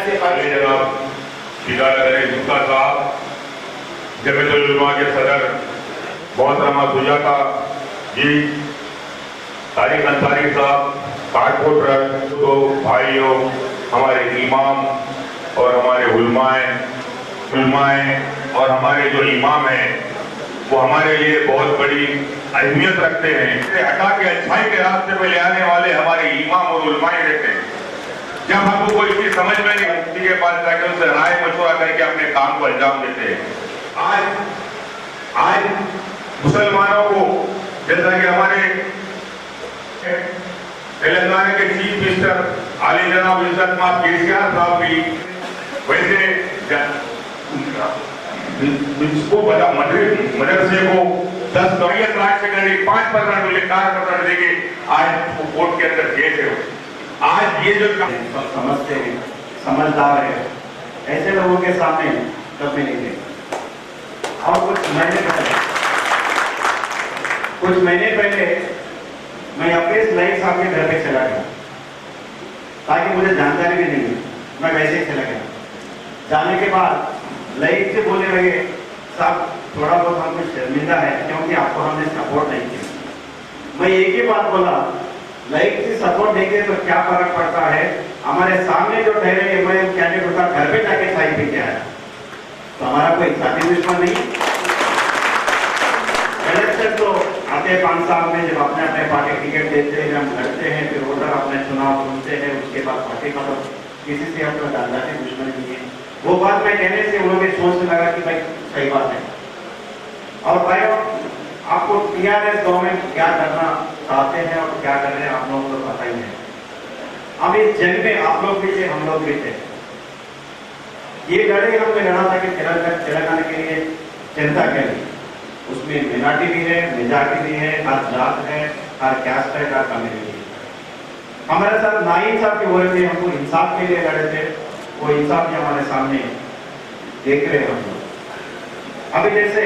जनाब गुप्ता साहब, जमीयतुल उलमा के सदर मोहतरमा सुजाता जी, तारिक अंसारी साहब, काटकोट ट्रस्ट तो भाइयों, हमारे इमाम और हमारे उलमाए और हमारे जो इमाम हैं वो हमारे लिए बहुत बड़ी अहमियत रखते हैं। इसे हटा के अच्छाई के रास्ते पे ले आने वाले हमारे इमाम और उलमाए रहते हैं। जब हमको कोई चीज समझ में नहीं मुफ्ती के पास जाकर उनसे राय मशवरा करके अपने काम को अंजाम देते हैं। आज मुसलमानों को, जैसा कि हमारे तेलंगाना के चीफ मिनिस्टर आली जनाब इज्जत माफ केसीआर साहब भी वैसे इसको बता मदरसे को 10 लाख से करीब 5% मिले 4% देके आज कोर्ट के अंदर केस है। आज ये जो समझते हैं, समझदार है, ऐसे लोगों के सामने कभी नहीं थे। और कुछ महीने पहले मैं अपने लाइक साहब के घर पे चला गया, ताकि मुझे जानकारी भी नहीं है, मैं वैसे ही चला गया। जाने के बाद लाइक से बोलने लगे, साहब थोड़ा बहुत हमको शर्मिंदा है क्योंकि आपको हमने सपोर्ट नहीं किया। मैं एक ही बात बोला, लाइक से सपोर्ट देंगे तो क्या फर्क पड़ता है, हमारे सामने जो ठहरे एमआईएम कैंडिडेट होता घर पे जाके चाय पी के आया, तो हमारा कोई साथी दुश्मन नहीं। इलेक्शन तो आते 5 साल में जब अपने अपने पार्टी टिकट देते हैं, हम लड़ते हैं, फिर वोटर अपने चुनाव चुनते हैं, उसके बाद पार्टी का तो किसी से अपना जानदारी दुश्मन नहीं है। वो बात मैं कहने से उन लोगों की सोच में लगा कि भाई सही बात है। और भाई आपको टीआरएस गवर्नमेंट क्या करना चाहते हैं और क्या कर रहे हैं आप लोगों को पता ही है। अब इस जंग में आप लोग भी थे, हम लोग भी थे। ये लड़ाई हमने लड़ा था कि तेलंगाना के लिए जनता के लिए, उसमें मिनाटी भी है, मेजॉरिटी भी है, हर जात है, हर कैस्ट है, हर कम्युनिटी है। हमारे साथ नाइंसाफ की वजह से हमको इंसाफ के लिए लड़े थे, वो इंसाफ भी हमारे सामने देख रहे हैं हम लोग। अभी जैसे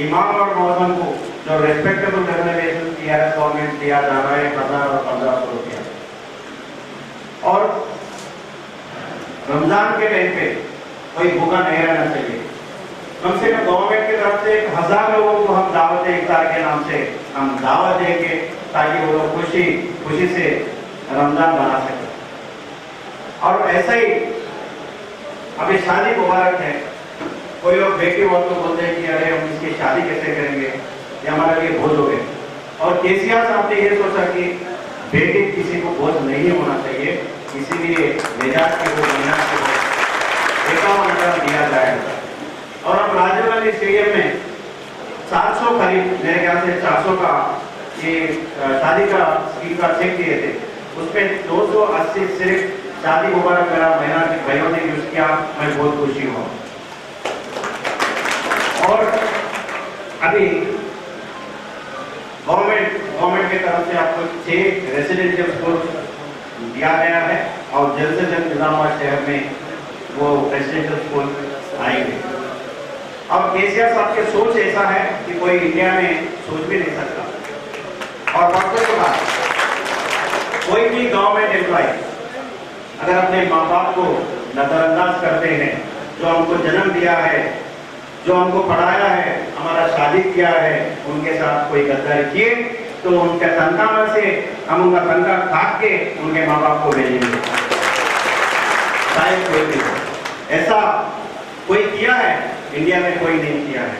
इमाम और मौजूद को जो रेस्पेक्टेबल रेमुनरेशन टीआरएस गवर्नमेंट दिया जा रहा है 1000 और 1500 रुपया, और रमजान के टाइम पे कोई भूखा नहीं रहना चाहिए। कम से कम गवर्नमेंट की तरफ से 1000 लोगों को हम दावत इफ्तार के नाम से हम दावत देंगे, ताकि वो लोग खुशी से रमजान बना सके। और ऐसा ही अभी शादी मुबारक है, कोई लोग बेटी और तो बोलते हैं कि अरे हम इसकी शादी कैसे करेंगे, ये हमारे लिए बोझ हो गए। और केसीआर साहब ने ये सोचा कि बेटी किसी को बोझ नहीं होना चाहिए, इसीलिए मेजाज के वो महीना को 51 हजार दिया जाएगा। और अब राजीव गांधी स्टेडियम में 400 करीब, मेरे ख्याल से 400 का ये शादी का स्कीम का चेक दिए थे, उसमें 280 सिर्फ शादी मुबारक मेरा महीना के भाइयों ने यूज किया। मैं बहुत खुशी हूँ। और अभी गवर्नमेंट की तरफ से आपको 6 रेसिडेंशियल स्कूल दिया गया है, और जल्द से जल्द निजामाबाद शहर में वो रेसिडेंशियल स्कूल आएंगे। अब केसीआर साहब की सोच ऐसा है कि कोई इंडिया में सोच भी नहीं सकता। और परसों के बाद कोई भी गवर्नमेंट एम्प्लॉय अगर अपने माँ बाप को नजरअंदाज करते हैं, जो हमको जन्म दिया है, जो हमको पढ़ाया है, हमारा शादी किया है, उनके साथ कोई गद्दारी किए तो उनके तनख्वाह में से हम उनका तनख्वाह काट के उनके माँ बाप को भेजेंगे। शायद कोई भी ऐसा कोई किया है, इंडिया में कोई नहीं किया है।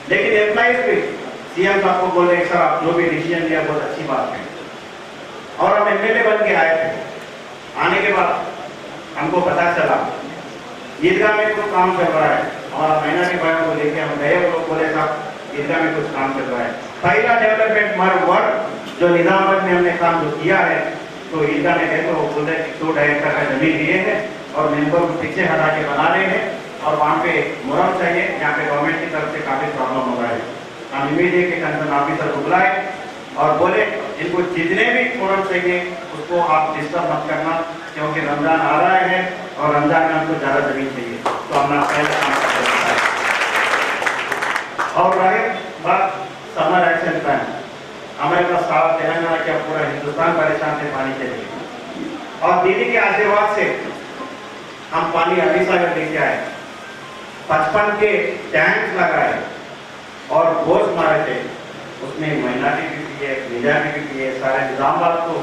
लेकिन एम्प्लॉइज भी सीएम साहब को बोल रहे सर आप जो भी डिसीजन लिया बहुत अच्छी बात है। और हम एमएलए बन के आए थे, आने के बाद हमको पता चला ईदगाह में कुछ काम चल रहा है, हमारा महीना के भाइयों को लेके हम गए, वो लोग बोले साहब ईदगाह में कुछ काम चल रहा है। पहला डेवलपमेंट वर्क जो निजामाबाद में हमने काम जो किया है, तो ईदगाह में गए तो वो बोल रहे 2 एकड़ का जमीन लिए हैं और मेंबर को पीछे हटा के बना रहे हैं, और वहाँ पे मुहर्रम चाहिए, यहाँ पे गवर्नमेंट की तरफ से काफी प्रॉब्लम हो रहा है। हम इमीडिएट के कंसर्न ऑफिसर को बुलाए और बोले इनको जितने भी मुहर्रम चाहिए उसको आप डिस्टर्ब मत करना, क्योंकि रमजान आ रहा है और रमजान में हमको ज्यादा जमीन चाहिए, तो हमने पहले काम करना है। और रहे बात समर एक्शन प्लान, हमारे पास सारा तेलंगाना क्या पूरा हिंदुस्तान परेशान थे पानी के लिए, और दीदी के आशीर्वाद से हम पानी अभिसागर लेके आए, 55 के टैंक लगाए और बोझ मारे थे, उसमें माइनॉरिटी भी थी है, मेजॉरिटी भी थी है, सारे निजामबाद को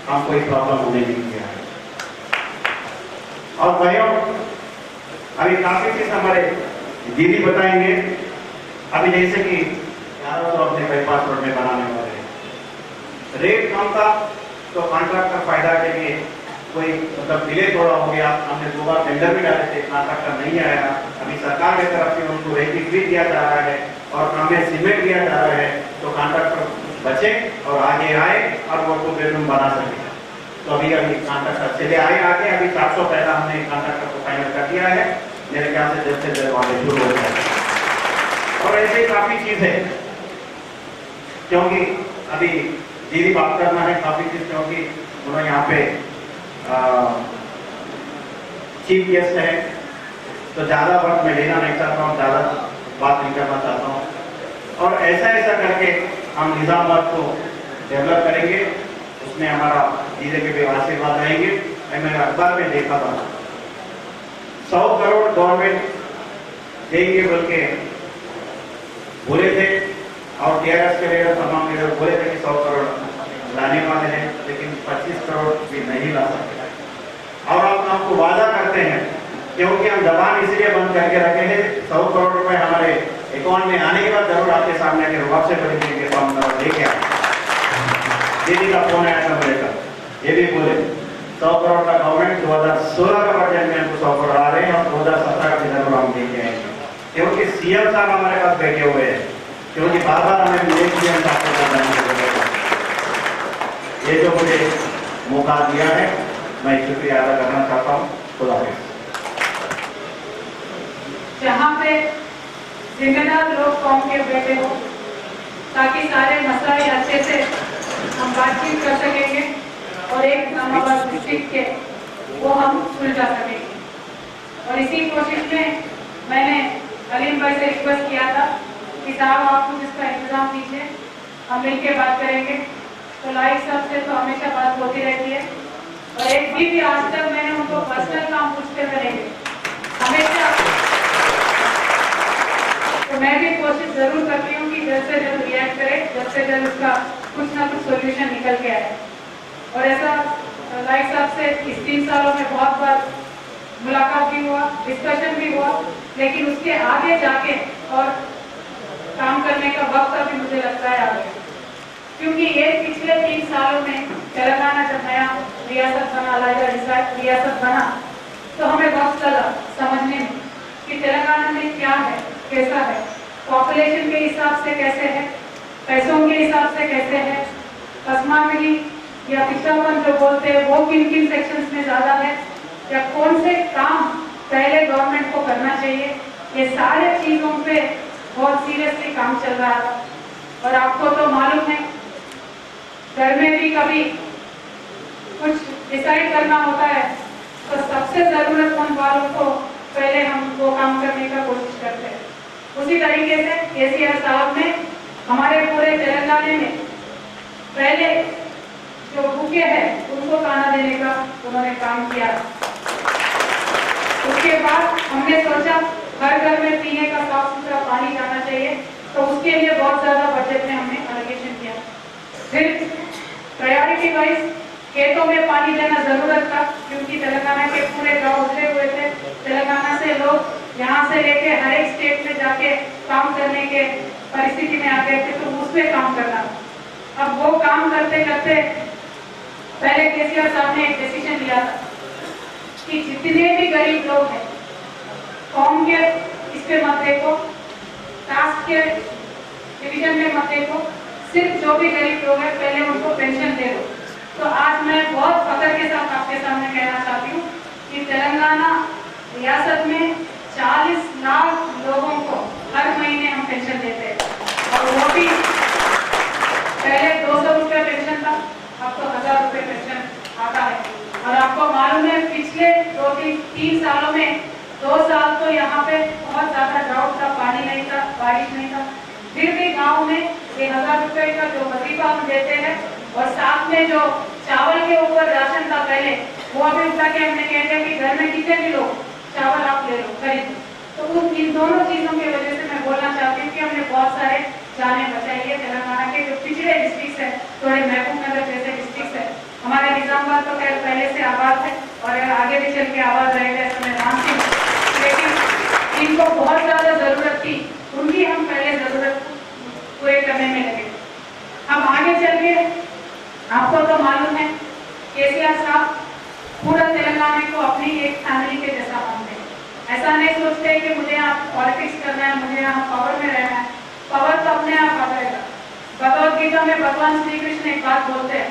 हम कोई प्रॉब्लम होने नहीं दिया है। और भाइयों, अभी काफी चीज हमारे दीदी बताएंगे। अभी जैसे कि यारों तो अपने बाईपास रोड में बनाने वाले हैं, रेट कम था तो कॉन्ट्रैक्टर फायदा के लिए कोई मतलब डिले थोड़ा हो गया, हमने 2 बार टेंडर भी डाले थे, कॉन्ट्रैक्टर नहीं आया। अभी सरकार की तरफ से उनको रेट भी दिया जा रहा है और हमें सीमेंट दिया जा रहा है, तो कॉन्ट्रैक्टर बचे और आगे आए और वो 2 बेडरूम बना सके। तो अभी कॉन्ट्रैक्टर चले आए आगे, अभी 400 पहला हमने कॉन्ट्रैक्टर को फाइनल कर दिया है, मेरे ख्याल से जल्द से जल्द वाले शुरू हो जाए। और ऐसे काफी चीज है, क्योंकि अभी दीदी बात करना है काफी चीज, क्योंकि उन्होंने यहाँ पे चीफ गेस्ट है, तो ज्यादा वक्त मैं लेना नहीं चाहता हूँ, ज्यादा बात नहीं करना चाहता हूँ। और ऐसा करके हम निजामाबाद को डेवलप करेंगे, उसमें हमारा दीदी के भी आशीर्वाद रहेंगे। मैंने अखबार में देखा था 100 करोड़ गवर्नमेंट देंगे बोल के बोले थे, और टीआरएस के लीडर तमाम लीडर बोले थे कि 100 करोड़ लाने वाले हैं, लेकिन 25 करोड़ भी नहीं ला सकते। और आप आपको वादा करते हैं, क्योंकि हम जबान इसलिए बंद करके रखे हैं, 100 करोड़ रुपए हमारे अकाउंट में आने के बाद जरूर आपके सामने के रुआब से बड़ी देंगे, तो हम लेके आए। दीदी का फोन आया था मेरे का, ये भी बोले 100 करोड़ का गवर्नमेंट 2016 का बजट में हमको 100 करोड़ आ रहे हैं, और 2017 का जरूर हम लेके आएंगे, क्योंकि सीएम साहब हमारे पास बैठे हुए हैं, क्योंकि बार बार हमें मिले सीएम साहब को ये जो मुझे मौका दिया है, मैं शुक्रिया अदा करना चाहता हूँ। खुदा हाफिज़। जहाँ पे जिम्मेदार लोग कौम के बैठे हो, ताकि सारे मसले अच्छे से हम बातचीत कर सकेंगे और एक इस्लामाबाद डिस्ट्रिक्ट के वो हम सुलझा सकेंगे। और इसी कोशिश में मैंने अलीम भाई से रिक्वेस्ट किया था कि साहब आप कुछ इसका इंतजाम कीजिए, हम मिलकर बात करेंगे। तो लाइक साहब से तो हमेशा बात होती रहती है, और एक भी आज तक मैंने उनको पर्सनल काम पूछते हुए नहीं हमेशा। तो मैं भी कोशिश जरूर करती हूँ कि जल्द से जल्द रिएक्ट करे, जल्द से जल्द उसका कुछ ना कुछ सोल्यूशन निकल के आए। और ऐसा लाइक साहब से इस 3 सालों में बहुत बार मुलाकात भी हुआ, डिस्कशन भी हुआ, लेकिन उसके आगे जाके और काम करने का वक्त अभी मुझे लगता है आ गया, क्योंकि ये पिछले 3 सालों में तेलंगाना जब नया रियासत बना, रियासत बना, तो हमें वक्त लगा समझने में कि तेलंगाना में क्या है, कैसा है, पॉपुलेशन के हिसाब से कैसे है, पैसों के हिसाब से कैसे है, पसमानगी या पिछड़ापन जो बोलते हैं वो किन किन सेक्शंस में ज्यादा है, या कौन से काम पहले गवर्नमेंट को करना चाहिए। ये सारे चीजों पे बहुत सीरियसली काम चल रहा था। और आपको तो मालूम है, घर में भी कभी कुछ डिसाइड करना होता है तो सबसे जरूरतमंद वालों को पहले हम वो काम करने का कोशिश करते हैं। उसी तरीके से केसीआर साहब ने हमारे पूरे तेलंगाना में पहले जो भूखे हैं उनको खाना देने का उन्होंने काम किया। उसके बाद हमने सोचा हर घर में पीने का साफ सुथरा पानी जाना चाहिए, तो उसके लिए बहुत ज्यादा बजट में हमने एलोकेशन किया। फिर प्रायोरिटी वाइज खेतों में पानी देना जरूरत था, क्योंकि तेलंगाना के पूरे गांव उजड़े हुए थे। तेलंगाना से लोग यहाँ से लेके हर एक स्टेट में जाके काम करने के परिस्थिति में आ गए थे, तो उसमें काम करना। अब वो काम करते करते पहले केसीआर साहब ने एक डिसीजन लिया था कि जितने भी गरीब लोग हैं, कौम के इस पे मत देखो, कास्ट के डिवीजन में मत देखो, सिर्फ जो भी गरीब लोग हैं पहले उनको पेंशन दे दो। तो आज मैं बहुत फख्र के साथ आपके सामने कहना चाहती हूँ कि तेलंगाना रियासत में 40 लाख लोगों को हर महीने हम पेंशन देते हैं, और वो भी पहले 200 रुपये पेंशन था, अब तो 1000 रुपये पेंशन आता है। और आपको मालूम है पिछले 2-3 सालों में 2 साल तो यहाँ पे बहुत ज्यादा ड्राउट था, पानी नहीं था, बारिश नहीं था, फिर भी गांव में 1000 रुपये का जो वजीफा हम देते हैं, और साथ में जो चावल के ऊपर राशन था पहले वो अभी उठा के हमने कह दिया कि घर में कितने भी लोग चावल आप ले लो खरीद लो। तो इन दोनों चीजों की वजह से मैं बोलना चाहती हूँ कि हमने बहुत सारे जाने बचाई है। तेलंगाना के जो पिछड़े डिस्ट्रिक्ट है, थोड़े महबूब नगर जैसे डिस्ट्रिक्ट है, हमारे निजामाबाद तो खैर पहले से आबाद है और आगे भी चल के आबाद रहेगा, ऐसा मैं मानती हूँ। लेकिन इनको बहुत ज्यादा जरूरत थी, उनकी हम पहले जरूरत पूरे करने में लगे। हम आगे चल के आपको तो मालूम है केसीआर साहब पूरा तेलंगाना को अपनी एक फैमिली के जैसा मानते हैं। ऐसा नहीं सोचते कि मुझे यहाँ पॉलिटिक्स करना है, मुझे यहाँ पावर में रहना है। पावर तो अपने आप आ जाएगा। भगवद गीता में भगवान श्री कृष्ण एक बात बोलते हैं,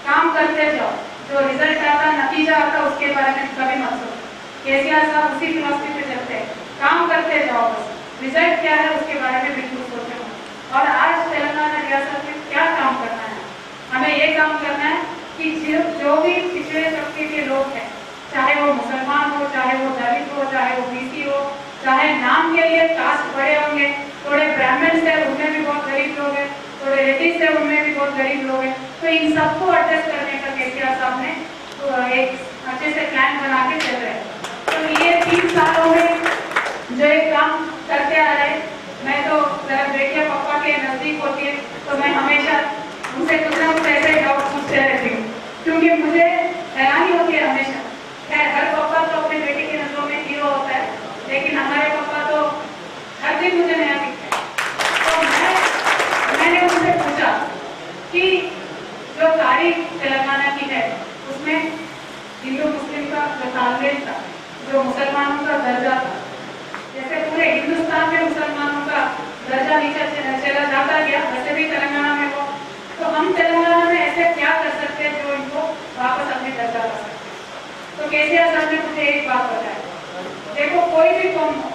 काम करते जाओ, जो रिजल्ट आता नतीजा आता उसके बारे में कभी मत सोचो। केसीआर साहब उसी फिलॉसफी पे चलते हैं, काम करते जाओ, बस रिजल्ट क्या है उसके बारे में बिल्कुल सोचो। और आज तेलंगाना रियासत में क्या काम करना है, हमें ये काम करना है कि जो भी पिछड़े तबके के लोग हैं, चाहे वो मुसलमान हो, चाहे वो दलित हो, चाहे वो बीसी हो, चाहे नाम के लिए कास्ट बड़े होंगे, थोड़े ब्राह्मण है उनमें भी बहुत गरीब लोग हैं, थोड़े रेटिस है उनमें भी बहुत गरीब लोग हैं, तो इन सबको एडजस्ट करने का केसीआर साहब ने तो एक अच्छे से प्लान बना के चल रहे हैं। तो ये 3 सालों में जो एक काम करते आ रहे, मैं तो जरा बेटिया पापा के नजदीक होती है तो मैं हमेशा उनसे कुछ ना कुछ ऐसे डाउट पूछते रहती हूँ, क्योंकि मुझे हैरानी होती है हमेशा। हर पापा तो अपने बेटे की नजरों में हीरो होता है, लेकिन हमारे पापा तो हर दिन मुझे नया दिखता है। तो मैंने उनसे पूछा कि जो तारीख तेलंगाना की है उसमें हिंदू मुस्लिम का जो तालमेल था, जो मुसलमानों का दर्जा था, जैसे पूरे हिंदुस्तान में मुसलमानों का दर्जा नीचे चला जाता गया, वैसे भी तेलंगाना में हो, तो हम तेलंगाना में ऐसे क्या कर सकते हैं जो इनको वापस अपने दर्जा ला सकते हैं। तो केसीआर साहब ने मुझे एक बात बताया, देखो कोई भी कौम हो,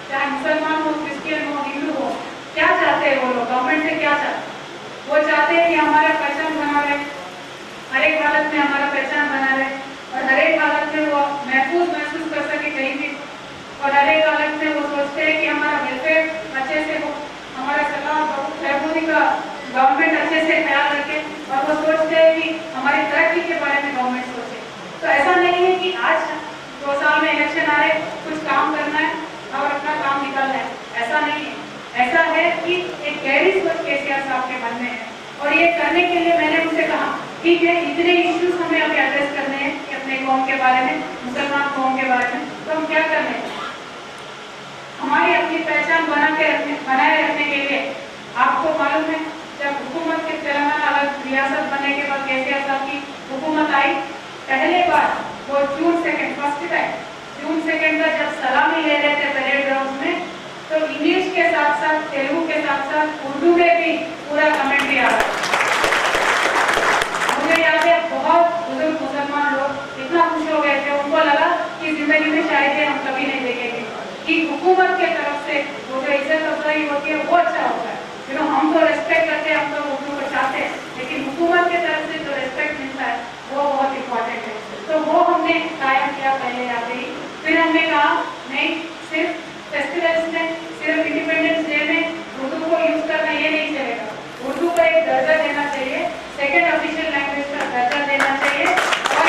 चाहे मुसलमान हो, क्रिश्चियन हो, हिंदू हो, क्या चाहते हैं वो लोग गवर्नमेंट से, क्या चाहते हैं? वो चाहते हैं कि हमारा पहचान बना रहे, हर एक हालत में हमारा पहचान बना रहे और हर एक हालत में वो महसूस कर सके कहीं भी, और हर एक हालत में वो सोचते हैं कि हमारा वेलफेयर अच्छे से हो, हमारा सलाह बहबूदी का गवर्नमेंट अच्छे से ख्याल रखे, और वो सोचते हैं कि हमारी तरक्की के बारे में गवर्नमेंट सोचे। तो ऐसा नहीं है कि आज 2 साल में इलेक्शन आ रहे, कुछ काम करना है और अपना काम निकालना है, ऐसा नहीं है। ऐसा है कि एक गहरी सोच केसीआर साहब के मन में है, और ये करने के लिए मैंने उनसे कहा ठीक है, इतने इश्यूज हमें अभी एड्रेस करने हैं कि अपने कौम के बारे में, मुसलमान कौम के बारे में, तो हम क्या करने हैं? हमारी अपनी पहचान बनाए रखने के लिए आपको मालूम है, जब हुकूमत के तेलंगाना अलग रियासत बनने के बाद केसीआर साहब की हुकूमत आई, पहले बार वो जून 2 का जब सलामी ले रहे थे परेड ग्राउंड में, तो इंग्लिश के साथ साथ तेलुगु के साथ साथ उर्दू में भी पूरा कमेंट्री आ रहा है। मुझे याद है बहुत बुजुर्ग मुसलमान लोग इतना खुश हो गए थे, उनको लगा कि जिंदगी में शायद ये हम कभी नहीं देखेंगे कि हुकूमत के तरफ से वो जो इज्जत अफजाई होती है वो अच्छा होता है। हम तो रेस्पेक्ट करते हैं, हम तो उर्दू को चाहते हैं, लेकिन हुकूमत के तरफ से जो रेस्पेक्ट मिलता है वो बहुत इंपॉर्टेंट है। तो वो हमने कायम किया पहले आते ही। फिर हमने कहा नहीं, सिर्फ फेस्टिवल्स में, सिर्फ इंडिपेंडेंस डे में उर्दू को यूज करना ये नहीं चलेगा, उर्दू को एक दर्जा देना चाहिए, सेकेंड ऑफिशियल लैंग्वेज का दर्जा देना चाहिए, और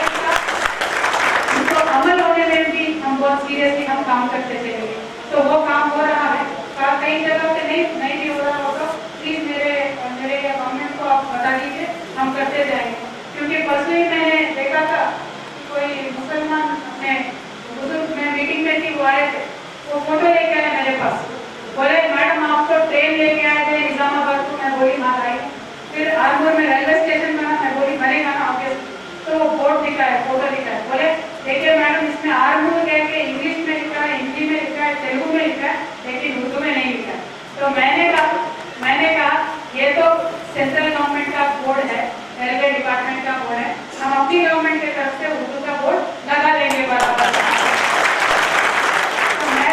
इसको अमल होने में भी हम बहुत सीरियसली हम काम करते चलेंगे। तो वो काम हो रहा है, कई जगह पे नहीं भी हो रहा होगा, प्लीज मेरे गवर्नमेंट को आप बता दीजिए, हम करते जाएंगे। क्योंकि परसों ही मैंने देखा था कोई मुसलमान अपने बुजुर्ग में मीटिंग में थी, वो आए थे, वो फोटो लेके आए मेरे पास, बोले मैडम आप तो ट्रेन लेके आए थे निजामाबाद को, मैं बोली हाँ आई, फिर आरमूर में रेलवे स्टेशन बना, मैं बोली बनेगा ना ऑब्वियस, तो वो बोर्ड दिखाया, फोटो दिखाया, बोले देखिए मैडम इसमें आरमूर कह के इंग्लिश में लिखा है, हिंदी में लिखा है, तेलुगु में लिखा है, लेकिन उर्दू में नहीं लिखा है। तो मैंने कहा ये तो सेंट्रल गवर्नमेंट का बोर्ड है, रेलवे डिपार्टमेंट का बोर्ड है, हम अपनी गवर्नमेंट की तरफ से उर्दू का बोर्ड लगा देंगे बराबर।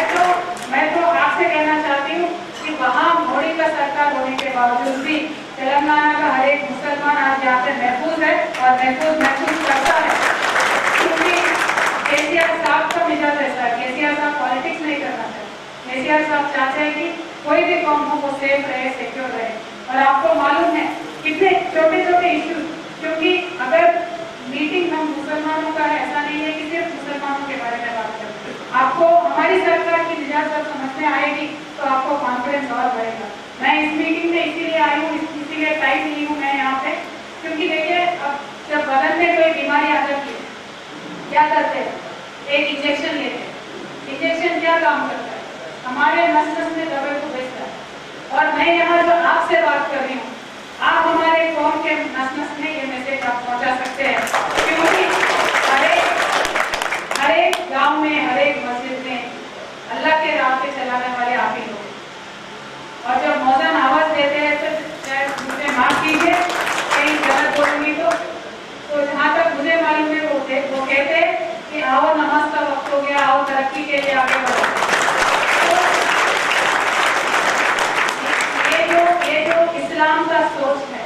तो मैं तो आपसे कहना चाहती हूँ कि वहाँ मोदी का सरकार होने के बावजूद भी तेलंगाना का हर एक मुसलमान आज यहाँ पे महफूज है और महफूज करता है, क्योंकि केसीआर साहब का मिजाज ऐसा है। केसीआर साहब पॉलिटिक्स नहीं करना चाहते, केसीआर साहब चाहते हैं कि कोई भी कौम हो वो सेफ रहे, सिक्योर रहे। और आपको मालूम है कितने छोटे छोटे इश्यूज, क्योंकि अगर मीटिंग हम मुसलमानों का है ऐसा हमारी सरकार की निजात जब समझ में आएगी तो आपको कॉन्फिडेंस और बढ़ेगा। मैं इस मीटिंग में इसीलिए आई हूँ, इसीलिए टाइम ली हूँ मैं यहाँ पे, क्योंकि देखिए अब जब बदन में कोई बीमारी आ जाती है क्या करते हैं, एक इंजेक्शन लेते हैं। इंजेक्शन क्या काम करता है, हमारे नस नस में दवाई को भेजता है। और मैं यहाँ जो आपसे बात कर रही हूँ, आप हमारे कौम के नस नस में ये मैसेज आप पहुँचा सकते हैं, क्योंकि हर एक गाँव में, हर एक मस्जिद में अल्लाह के राह पे चलाने वाले आप ही लोग। और जब मौजन आवाज देते हैं तो मुझे माफ कीजिए कहीं गलत बोलूंगी तो जहाँ तक मुझे मालूम है वो कहते हैं कि आओ नमाज का वक्त हो गया, आओ तरक्की के लिए आगे बढ़ो। तो ये जो इस्लाम का सोच है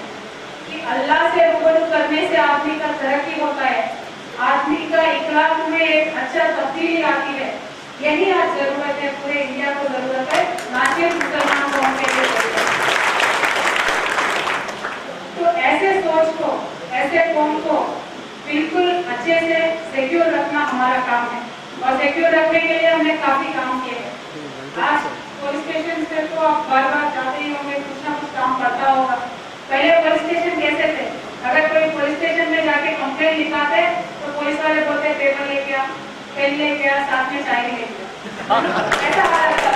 कि अल्लाह से रूबरू करने से आदमी का तरक्की होता है, आदमी का इखलाक में एक अच्छा तब्दीली आती है, यही आज जरूरत है, पूरे इंडिया को जरूरत है, ना सिर्फ मुसलमान कौम के लिए जरूरत है। तो ऐसे सोच को, ऐसे कौम को बिल्कुल अच्छे से सिक्योर रखना हमारा काम है, और सिक्योर रखने के लिए हमने काफी काम किए हैं। आज पुलिस स्टेशन से तो आप बार बार जाते ही होंगे, कुछ ना कुछ काम करता होगा। पहले पुलिस स्टेशन कैसे थे, अगर कोई पुलिस स्टेशन में जाके कंप्लेंट लिखाते तो पुलिस वाले बोलते पेपर ले गया, पेन ले गया, साथ में चाय ले गया, ऐसा हालत है।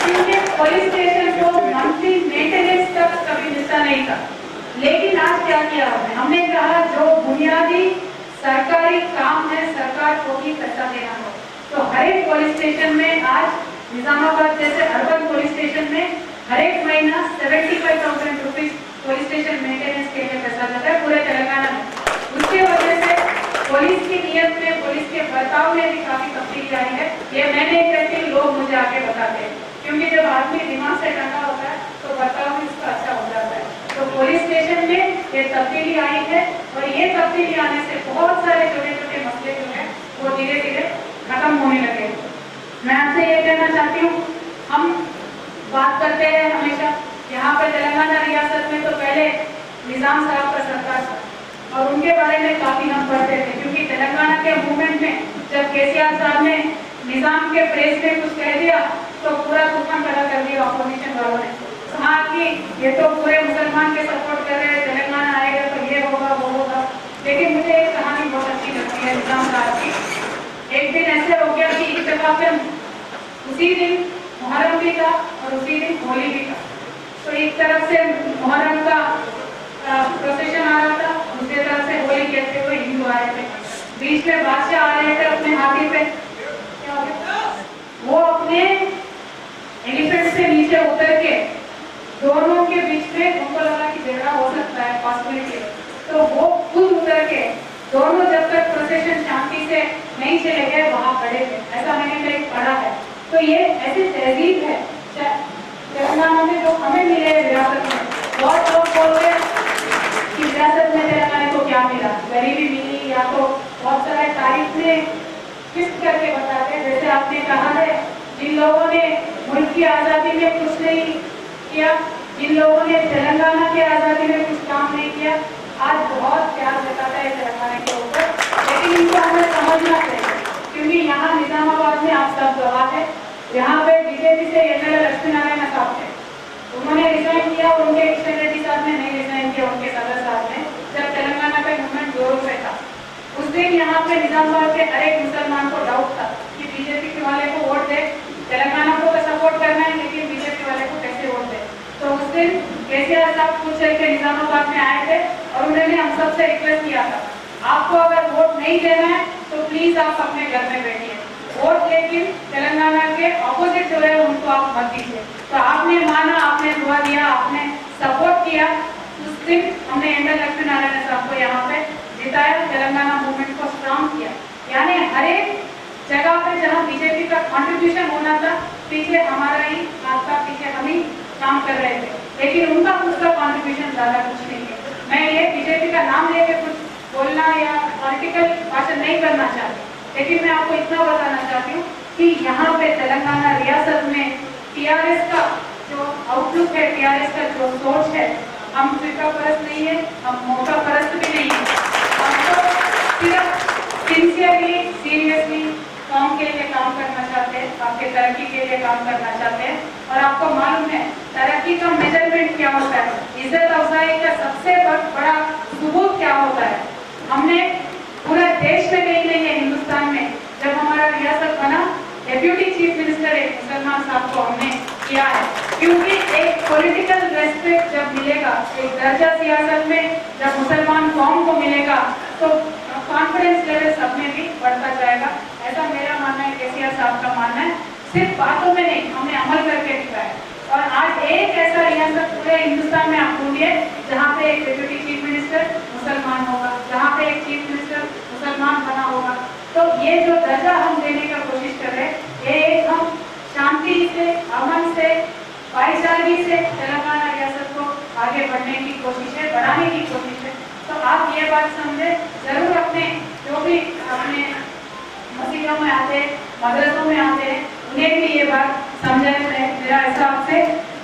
क्योंकि पुलिस स्टेशन को मंथली मेंटेनेंस तक कभी मिलता नहीं था। लेकिन आज क्या किया हमने कहा जो बुनियादी सरकारी काम है सरकार को ही पैसा देना हो, तो हर एक पुलिस स्टेशन में आज निजामाबाद जैसे अर्बन पुलिस स्टेशन में हर एक महीना 75,000 रुपीज पुलिस स्टेशन मेंटेनेंस के लिए पैसा जाता है पूरे तेलंगाना में। उसके वजह से पुलिस की नियत में, पुलिस के बर्ताव में भी काफी तब्दीली आई है। ये मैं नहीं कहती, लोग मुझे आके बताते हैं, क्योंकि जब आदमी दिमाग से टंगा होता है तो बर्ताव भी उसका अच्छा हो जाता है। तो पुलिस स्टेशन में ये तब्दीली आई है, और ये तब्दीली आने से बहुत सारे छोटे छोटे मसले जो है वो धीरे धीरे खत्म होने लगे। मैं आपसे ये कहना चाहती हूँ, हम बात करते हैं हमेशा यहाँ पे तेलंगाना रियासत में, तो पहले निजाम साहब का सरकार था और उनके बारे में काफी हम पढ़ते थे, क्योंकि तेलंगाना के मूवमेंट में जब केसीआर साहब ने निजाम के प्रेस में कुछ कह दिया तो पूरा तूफान खड़ा कर दिया ऑपोजिशन वालों ने, कहा कि ये तो पूरे मुसलमान के सपोर्ट कर रहे हैं, तेलंगाना आएगा तो ये होगा वो होगा। लेकिन मुझे एक कहानी बहुत अच्छी लगती है निजाम साहब की। एक दिन ऐसे हो गया कि इत्तेफाकन उसी दिन मुहर्रम भी था और उसी दिन होली भी था। तो एक तरफ से मुहर्रम का प्रोसेशन आ रहा था, दूसरी तरफ से होली खेलते हुए हिंदू आ रहे थे। बीच में बादशाह आ रहे थे अपने हाथी पे, क्या हो गया, वो अपने एलिफेंट से नीचे उतर के दोनों के बीच में उनको लगा कि झगड़ा हो सकता है पॉसिबिलिटी, तो वो खुद उतर के दोनों जब तक प्रोसेशन शांति से नहीं चले गए वहां खड़े थे। ऐसा मैंने कहीं पढ़ा है। तो ये ऐसी तहजीब है तेलंगाना में जो हमें मिले विरासत में। बहुत लोग बोल रहे कि विरासत में तेलंगाना को क्या मिला, गरीबी मिली, या तो बहुत सारे तारीख में फिक्स करके बताते हैं। जैसे आपने कहा है जिन लोगों ने मुल्क की आज़ादी में कुछ नहीं किया, जिन लोगों ने तेलंगाना की आज़ादी में कुछ काम नहीं किया, आज बहुत प्यार जताता है तेलंगाना के ऊपर। लेकिन इनको हमें समझना चाहिए, क्योंकि यहाँ निजामाबाद में आप सब गवाह है। यहाँ पे बीजेपी से एमएलए लक्ष्मी नारायण साहब थे, उन्होंने रिजाइन किया और उनके किशन रेड्डी साहब ने नहीं रिजाइन किया, उनके सदर साहब ने, जब तेलंगाना का मूवमेंट जोरों पे था। उस दिन यहाँ पे निजामाबाद के हर एक मुसलमान को डाउट था कि बीजेपी वाले को वोट दे, तेलंगाना को सपोर्ट करना है लेकिन बीजेपी वाले को कैसे वोट दे। तो उस दिन केसीआर साहब कुछ के निजामाबाद में आए थे और उन्होंने हम सबसे रिक्वेस्ट किया था, आपको अगर वोट नहीं देना है तो प्लीज आप अपने घर में बैठिए वोट, लेकिन तेलंगाना के ऑपोजिट जो है उनको आप मत दीजिए। तो आपने माना, आपने दुआ दिया, आपने सपोर्ट किया। उस दिन हमने एमएलए लक्ष्मी नारायण साहब को यहाँ पे जिताया, तेलंगाना मूवमेंट को स्ट्रॉन्ग किया। यानी हर एक जगह पे जहाँ बीजेपी का कंट्रीब्यूशन होना था, पीछे हमारा ही हाथ था, पीछे हम ही काम कर रहे थे, लेकिन उनका उसका कंट्रीब्यूशन ज्यादा कुछ नहीं है। मैं ये बीजेपी का नाम लेके कुछ बोलना या पॉलिटिकल भाषण नहीं करना चाहती, लेकिन मैं आपको इतना बताना चाहती हूँ कि यहाँ पे तेलंगाना रियासत में टीआरएस का जो आउटलुक है, टीआरएस का जो सोच है, हम फिरका परस्त नहीं है, हम मौका परस्त भी नहीं है। हम तो सिर्फ सिंसियरली, सीरियसली काम के लिए काम करना चाहते हैं, आपके तरक्की के लिए काम करना चाहते हैं। और आपको मालूम है तरक्की का मेजरमेंट क्या होता है, इज्जत अफजाई का सबसे बड़ा सबूत क्या होता है। हमने पूरे देश में कहीं नहीं है, हिंदुस्तान में जब हमारा रियासत बना, डेप्यूटी चीफ मिनिस्टर एक मुसलमान साहब को हमने किया है। क्योंकि एक पॉलिटिकल रेस्पेक्ट जब मिलेगा, एक दर्जा सियासत में जब मुसलमान कौम को मिलेगा, तो कॉन्फिडेंस लेवल सब में भी बढ़ता जाएगा। ऐसा मेरा मानना है, केसीआर साहब का मानना है। सिर्फ बातों में नहीं, हमने अमल करके दिखाया। और आज एक ऐसा रियासत पूरे हिंदुस्तान में आप ढूंढिए जहाँ पे एक डेप्यूटी चीफ मिनिस्टर मुसलमान होगा, जहाँ पे एक चीफ मिनिस्टर मुसलमान बना होगा। तो ये जो दर्जा हम देने का कोशिश कर रहे हैं, ये एक हम शांति से, अमन से, भाईचारगी से तेलंगाना रियासत को आगे बढ़ने की कोशिश है, बढ़ाने की कोशिश है। तो आप ये बात समझे, जरूर अपने जो भी अपने मस्जिदों में आते हैं, मदरसों में आते हैं, उन्हें भी ये बात समझाने में मेरा ऐसा आपसे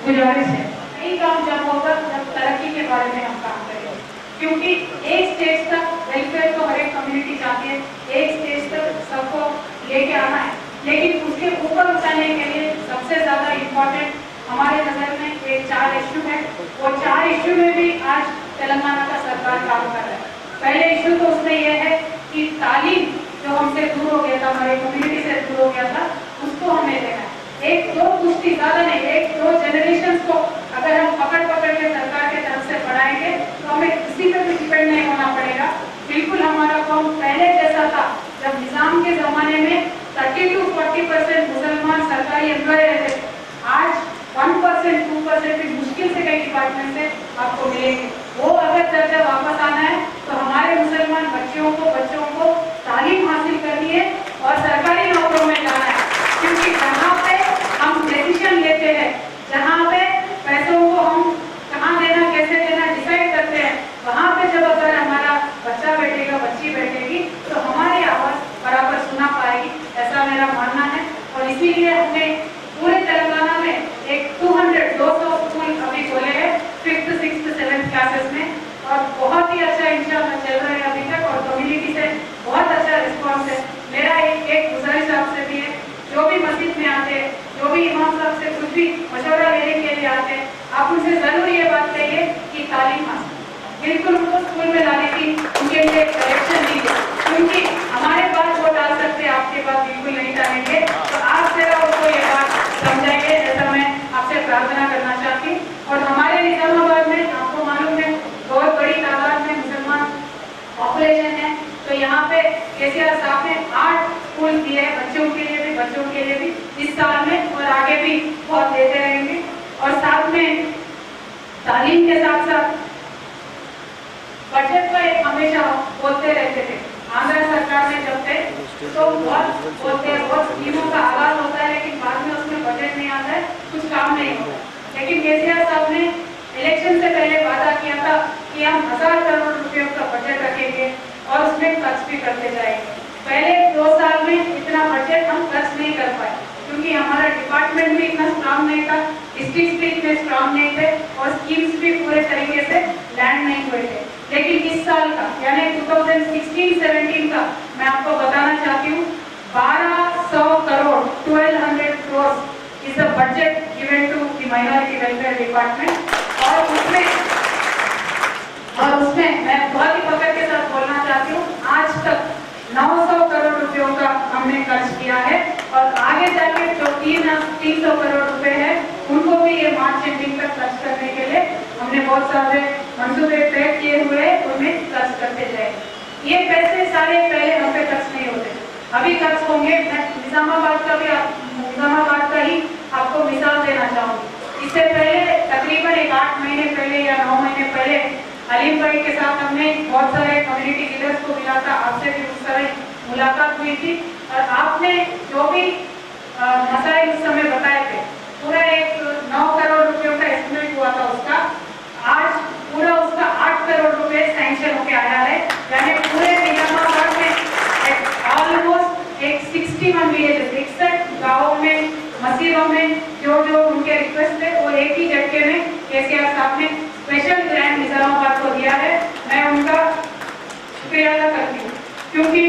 गुजारिश है। यही काम जब होगा जब तरक्की के बारे में हम काम करेंगे, क्योंकि एक स्टेज तक वेलफेयर तो हर एक कम्युनिटी चाहती है, एक स्टेज तक सबको लेके आना है, लेकिन उसके ऊपर उठाने के लिए सबसे ज्यादा इम्पोर्टेंट हमारे नजर में एक 4 इश्यू है। वो 4 इश्यू में भी आज तेलंगाना का सरकार काम कर रहा है। पहले इश्यू तो उसमें यह है कि तालीम जो हमसे दूर हो गया था, हमारे कम्युनिटी से दूर हो गया था, उसको हमें देना है। एक दो कुश्ती ज्यादा नहीं, एक दो जनरेशन को अगर हम पकड़ के सरकार के तरफ से बढ़ाएंगे तो हमें किसी पे भी डिपेंड नहीं होना पड़ेगा। बिल्कुल हमारा कौम पहले जैसा था, जब निजाम के जमाने में 30 to 40% मुसलमान सरकारी एम्प्लॉय रहते थे। आज 1%, 2% भी मुश्किल से कई डिपार्टमेंट से आपको मिलेंगे। वो अगर दर्जा वापस आना है तो हमारे मुसलमान बच्चों को तालीम हासिल करनी है और सरकारी नौकरियों में जाना है। क्योंकि जहाँ पे हम डिसीजन लेते हैं, जहाँ पे पैसों को हम कहाँ देना, कैसे देना डिसाइड करते हैं, वहाँ पे जब अगर हमारा बच्चा बैठेगा, बच्ची बैठेगी, तो हमारी आवाज़ बराबर सुना पाएगी, ऐसा मेरा मानना है। और इसीलिए हमने पूरे तेलंगाना में एक 200 स्कूल अभी खोले हैं 5th, 6th, 7th क्लासेस में, और बहुत ही अच्छा इंशाल्लाह चल रहा है अभी तक, और कम्युनिटी से बहुत अच्छा रिस्पॉन्स है। मेरा एक गुजारिश आपसे भी है, जो भी मस्जिद में आते हैं, जो भी इमाम साहब से कुछ भी मशवरा लेने के लिए आते हैं, आप उनसे जरूर ये बात कहिए कि तालीम हासिल, बिल्कुल उनको स्कूल में लाने की उनके लिए डायरेक्शन दीजिए, क्योंकि हमारे पास वो डाल सकते हैं, आपके पास बिल्कुल नहीं डालेंगे। तो आप जरा उनको ये बात समझाइए, ऐसा मैं आपसे प्रार्थना करना चाहती हूँ। और हमारे निजामाबाद में आपको मालूम है बहुत बड़ी तादाद में मुसलमान पॉपुलेशन है, तो यहाँ पे केसीआर साहब ने 8 स्कूल दिए हैं, बच्चों के लिए भी इस साल में, और आगे भी बहुत देते रहेंगे। और साथ में तालीम के साथ साथ बजट का एक हमेशा बोलते रहते थे, आंध्र सरकार में जब थे तो बहुत बोलते हैं, बहुत स्कीमों का आगाज होता है, लेकिन बाद में उसमें बजट नहीं आता है, कुछ काम नहीं होता। लेकिन केसीआर साहब ने इलेक्शन से पहले वादा किया था कि हम 1000 करोड़ रुपयों का बजट रखेंगे और उसमें खर्च भी करते जाएंगे। पहले 2 साल में इतना बजट हम खर्च नहीं कर पाए, क्योंकि हमारा डिपार्टमेंट भी इतना स्ट्रांग नहीं था, डिस्ट्रिक्ट भी इतने स्ट्रांग नहीं थे, और स्कीम्स भी पूरे तरीके से लैंड नहीं हुए थे। लेकिन इस साल का यानी 2016-17 का मैं आपको बताना चाहती हूँ, 1200 crore 1200 crores is the budget given to the minority welfare department. और उसमें मैं बहुत ही पकड़ के साथ बोलना चाहती हूँ, आज तक 900 करोड़ रुपयों का हमने खर्च किया है, और आगे जाके जो 300 करोड़ रुपए है उनको भी ये मार्च एंडिंग तक खर्च करने के लिए हमने बहुत सारे मंसूबे तय किए हुए हैं, उनमें खर्च करते जाएंगे। ये पैसे सारे पहले हम पे खर्च नहीं होते, अभी खर्च होंगे। मैं निजामाबाद का ही आपको मिसाल देना चाहूँगी। इससे पहले तकरीबन 8 महीने पहले या 9 महीने पहले अलीम भाई के साथ हमने बहुत सारे कम्युनिटी लीडर्स को मिला था, आपसे भी उस समय मुलाकात हुई थी, और आपने जो भी मसाइल उस समय बताए थे, पूरा एक 9 करोड़ रुपयों का एस्टिमेट हुआ था उसका, आज पूरा उसका 8 करोड़ रुपए सैंक्शन होके आया है। यानी पूरे निजामाबाद में ऑलमोस्ट एक 61 विलेजेस, 61 गाँवों में, मस्जिदों में जो उनके रिक्वेस्ट थे, वो एक ही झटके में केसीआर साहब ने स्पेशल ग्रांट निजामाबाद को दिया है। मैं उनका शुक्रिया अदा करती हूँ, क्योंकि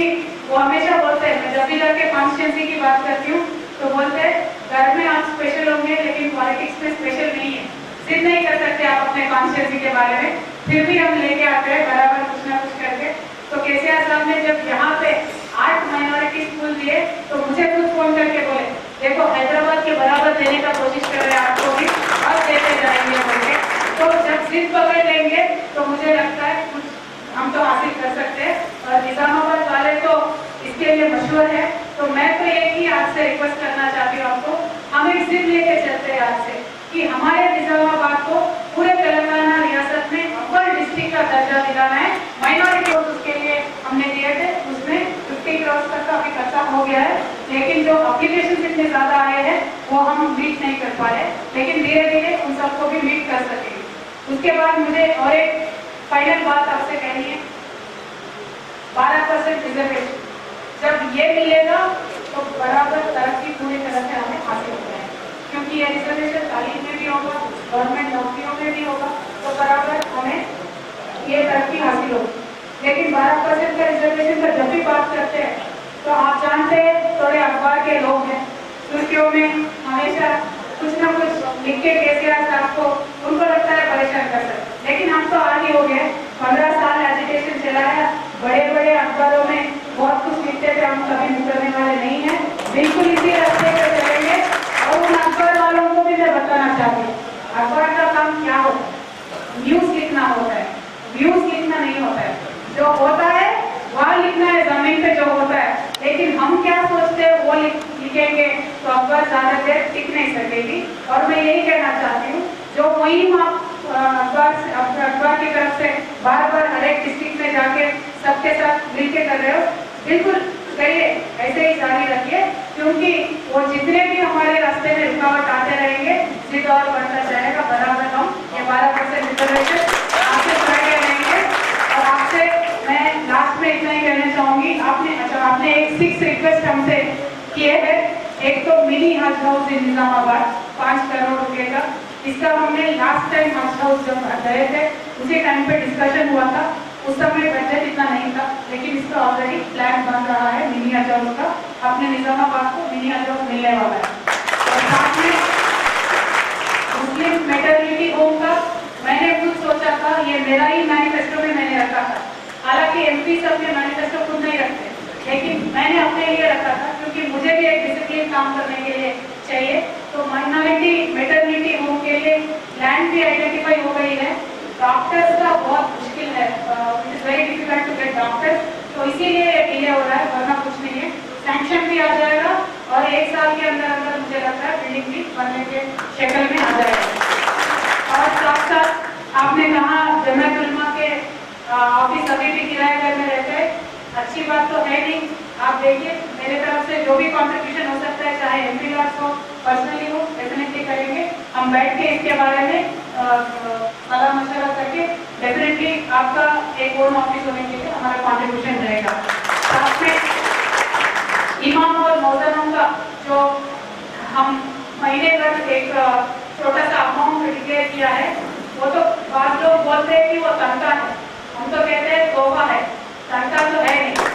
वो हमेशा बोलते हैं, मैं जब भी जाके कॉन्स्टिट्यूंसी की बात करती हूँ तो बोलते हैं घर में आप स्पेशल होंगे लेकिन पॉलिटिक्स में स्पेशल नहीं है, जिद नहीं कर सकते आप अपने कॉन्स्टिट्यूंसी के बारे में, फिर भी हम लेके आते हैं बराबर कुछ ना कुछ करके। तो केसीआर साहब ने जब यहाँ पे 8 माइनॉरिटी स्कूल दिए तो मुझे खुद फोन करके बोले देखो हैदराबाद के बराबर देने का कोशिश कर रहे हैं आपको भी और देते जाएंगे बोले। तो जब जिद पकड़ लेंगे तो मुझे लगता है कुछ हम तो हासिल कर सकते हैं। और निजामाबाद वाले तो इसके लिए मशहूर है। तो मैं तो एक ही आज से रिक्वेस्ट करना चाहती हूँ आपको, हम एक जिद लेके चलते हैं आज से कि हमारे निजामाबाद को पूरे तेलंगाना रियासत में अपर डिस्ट्रिक्ट का दर्जा दिलाना है। माइनॉरिटी वोट उसके लिए हमने दिए थे, उसमें 50 करोड़ तक का अभी खर्चा हो गया है, लेकिन जो एप्लीकेशन इतने ज्यादा आए हैं वो हम मीट नहीं कर पा रहे, लेकिन धीरे धीरे उन सबको भी मीट कर सकेंगे। उसके बाद मुझे और एक फाइनल बात आपसे कहनी है, 12% रिजर्वेशन जब ये मिलेगा तो बराबर तरक्की पूरी तरह से हमें हासिल हो जाएगी, क्योंकि ये रिजर्वेशन तालीम में भी होगा, गवर्नमेंट नौकरियों में भी होगा, तो बराबर हमें ये तरक्की हासिल होगी। लेकिन 12% का रिजर्वेशन का जब भी बात करते हैं तो आप जानते हैं थोड़े अखबार के लोग हैं, सुर्खियों में हमेशा कुछ ना कुछ लिख के केसीआर साहब को उनको लगता है परेशान कर सकते, लेकिन हम तो आगे हो गए, 15 साल एजुकेशन चलाया, बड़े बड़े अखबारों में बहुत कुछ लिखते थे, हम कभी मुकरने वाले नहीं हैं, बिल्कुल इसी रास्ते पर चलेंगे। और उन अखबार वालों को भी मैं बताना चाहती हूँ अखबार का काम क्या होता है, न्यूज लिखना होता है, व्यूज लिखना नहीं होता है, जो होता है वहाँ लिखना है, जमीन पे जो होता है। लेकिन हम क्या सोचते हैं वो लिखेंगे तो अखबार ज्यादा देर टिक नहीं सकेगी। और मैं यही कहना चाहती हूँ जो मुहिम आप अखबार की तरफ से बार बार हर एक डिस्ट्रिक्ट में जाके सबके साथ मिलकर कर रहे हो, बिल्कुल करिए, ऐसे ही जारी रखिए, क्योंकि वो जितने भी हमारे रास्ते में रुकावट आते रहेंगे जिद और बढ़ता जाएगा। बराबर हम ये 12% रिजर्वेशन आपसे बढ़ाए रहेंगे। और आपसे मैं लास्ट में इतना ही कहना चाहूंगी, आपने एक 6 रिक्वेस्ट हमसे किए हैं। एक तो मिनी हज हाउस इन निजामाबाद 5 करोड़ रुपए का, इसका हमने लास्ट टाइम हज हाउस जब गए थे उसी टाइम पे डिस्कशन हुआ था, उस समय बजट इतना नहीं था, लेकिन इसका ऑलरेडी प्लान बन रहा है मिनी हज हाउस का, अपने निजामाबाद को मिनी हज हाउस मिलने वाला है। और साथ में मुस्लिम मेटर्निटी होम का मैंने खुद सोचा था, ये मेरा ही मैनिफेस्टो में मैंने रखा था, हालांकि एमपी सब में मैनिफेस्टो खुद नहीं रखते, लेकिन मैंने अपने लिए रखा था क्योंकि मुझे भी एक डिसिप्लिन काम करने के लिए चाहिए। तो माइनॉरिटी मेटर्निटी होम के लिए लैंड भी आइडेंटिफाई हो गई है, डॉक्टर्स का बहुत मुश्किल है, it is very difficult to get doctors, तो इसीलिए डिले हो रहा है, वरना कुछ नहीं है, सैंक्शन भी आ जाएगा और 1 साल के अंदर अंदर मुझे लगता है बिल्डिंग भी बनने के शक्ल में आ जाएगा। और साथ साथ आपने कहा जमात उलमा के ऑफिस अभी भी किराए घर में रहते हैं, अच्छी बात तो है नहीं। आप देखिए मेरे तरफ से जो भी कॉन्ट्रीब्यूशन हो सकता है, चाहे एमपी लॉर्ड्स हो, पर्सनली हो, डेफिनेटली करेंगे, हम बैठ के इसके बारे में सलाह मशवरा करके डेफिनेटली आपका एक ओन ऑफिस होने के लिए हमारा कॉन्ट्रीब्यूशन रहेगा। साथ में इमाम और मौजनों का जो हम महीने भर एक छोटा सा अमाउंट डिक्लेयर किया है, वो तो बाद लोग बोलते हैं कि वो तनख्वाह है, हम तो कहते हैं तोहफा है, तनख्वाह तो है नहीं।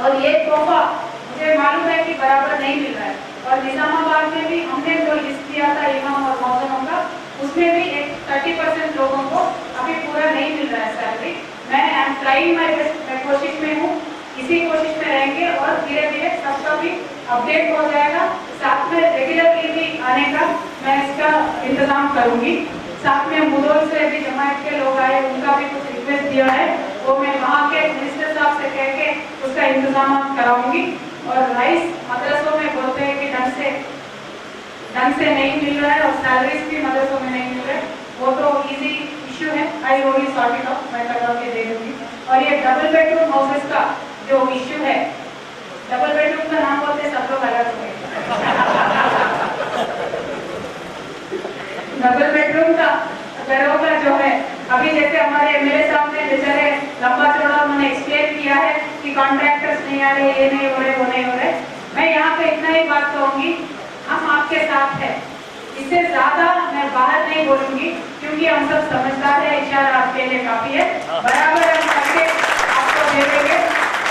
और ये तोहफा मुझे मालूम है कि बराबर नहीं मिल रहा है, और निजामाबाद में भी हमने जो लिस्ट दिया था इमाम और मौजनों का, उसमें भी एक 30% लोगों को अभी पूरा नहीं मिल रहा है सैलरी। मैं I am trying my best, मैं कोशिश में हूँ, इसी कोशिश में रहेंगे और धीरे धीरे सबका भी अपडेट हो जाएगा। साथ में रेगुलरली भी आने का मैं इसका इंतजाम करूंगी। साथ में मुदोल से भी जमात के लोग आए, उनका भी कुछ रिक्वेस्ट दिया है, वो मैं वहाँ के मिनिस्टर साहब से कह के उसका इंतजाम कराऊंगी। और राइस मदरसों में बोलते हैं कि ढंग से नहीं मिल रहा है और सैलरीज भी मदरसों में नहीं मिल रहे, वो तो इजी इश्यू है, I only sort it out, मैं करवा के दे दूंगी। और ये डबल बेडरूम हाउसेस का जो इश्यू है, डबल बेडरूम का नाम बोलते सब लोग अलग हो गए डबल बेडरूम का घरों का जो है, अभी जैसे हमारे एमएलए साहब ने बेचारे लंबा चौड़ा उन्होंने एक्सप्लेन किया है कि कॉन्ट्रैक्टर्स नहीं आ रहे, ये नहीं हो रहे, वो नहीं हो रहे। मैं यहाँ पे इतना ही बात कहूंगी, हम आपके साथ हैं, इससे ज्यादा मैं बाहर नहीं बोलूंगी, क्योंकि हम सब समझदार है, इशारा आपके लिए काफी है, बराबर हम करके आपको दे देंगे।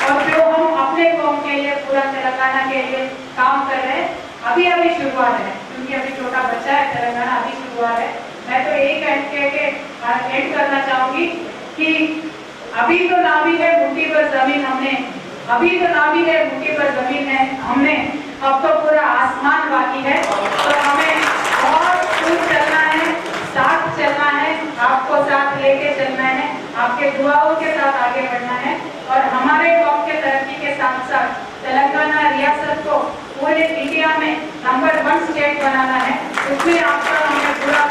और जो हम शुरुआत है, क्योंकि अभी छोटा बच्चा है, तेलंगाना अभी शुरुआत है। मैं तो यही कह के एंड करना चाहूंगी कि अभी तो नावी है मुट्ठी पर जमीन हमने, अभी तो नावी है मुट्ठी पर जमीन है हमने, अब तो पूरा आसमान बाकी है। तो हमें बहुत दूर चलना है, साथ चलना है, आपको साथ लेके चलना है, आपके दुआओं के साथ आगे बढ़ना है और हमारे कौम के तरक्की के साथ साथ तेलंगाना रियासत को पूरे इंडिया में नंबर 1 स्टेट बनाना है। उसमें आपका हमें पूरा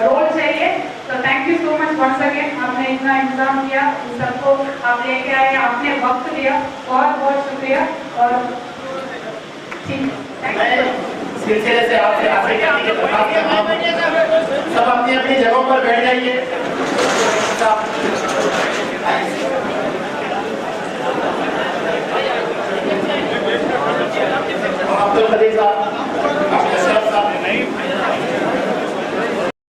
रोल चाहिए। तो thank you so much once again, आपने इतना इंतजाम किया, सबको आप लेके आए, आपने वक्त दिया, बहुत बहुत शुक्रिया। और सिलसिले से आपसे सब अपनी अपनी जगहों पर बैठ जाइए। अब्दुल खलील साहब